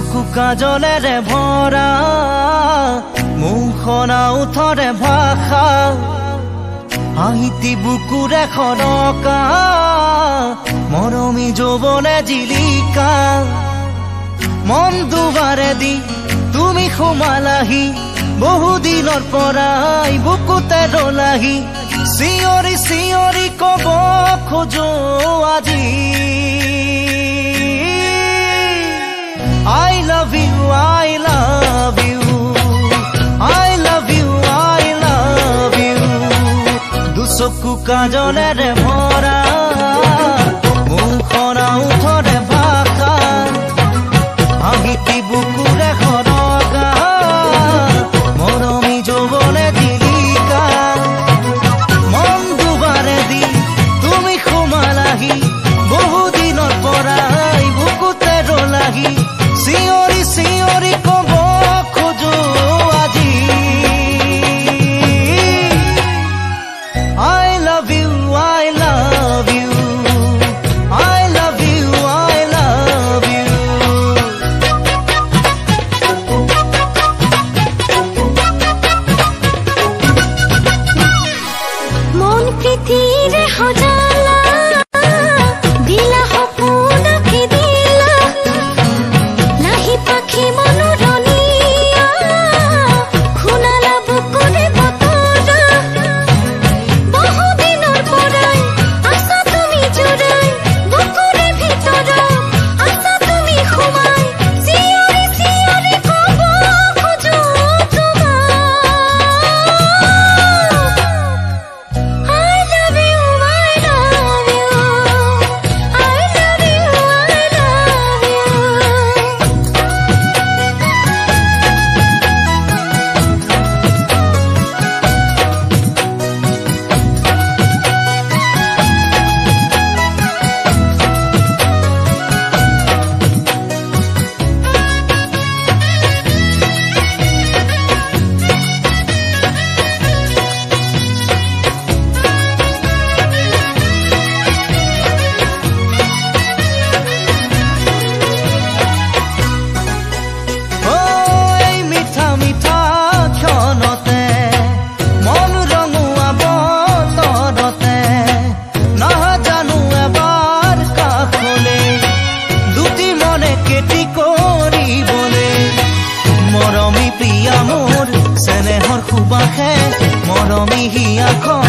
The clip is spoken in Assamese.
চকু কাজলেৰে ভৰা মুখনা উঠৰে ভাষা আহিতি বুকুৰে খৰকা মৰমী যৌৱনে জিলিকা মন দুবাৰে দি তুমি সোমালাহি বহুদিনৰ পৰাই বুকুতে ৰলাহি চিঞৰি চিঞৰি কব খোজো আজি I love you, I love you, I love you, I love you. দুচকু কাজলেৰে ভৰা মুখনা উঠৰে ভাষা আহিতি বুকুৰে খৰকা মৰমী যৌৱনে জিলিকা মন দুবাৰে দি তুমি সোমালাহি বহুদিনৰ পৰাই বুকুতে ৰলাহি চিঞৰি চিঞৰি কব খোজো আজি I love you, I love you, I love you, I love you. মন পৃথিৱীৰে সজালা দিলা সপোনকে দিলা লাহি পাখি মনোৰণীয়া শুনালা বুকুৰে বতৰা বহুদিনৰ পৰাই আছা তুমি জোৰাই বুকুৰে ভিতৰত আছা তুমি সোমাই চিঞৰি চিঞৰি কব খোজো তোমাক I love you, I love you, I love you, I love you. এই মিঠা মিঠা ক্ষণতে মন ৰঙুৱাব তৰতে নাজানো এবাৰ কাষলে দুটি মনে কেতি কৰিবলে মৰমী প্ৰিয়া মোৰ চেনেহৰ সুবাসে মৰমী হিয়াখন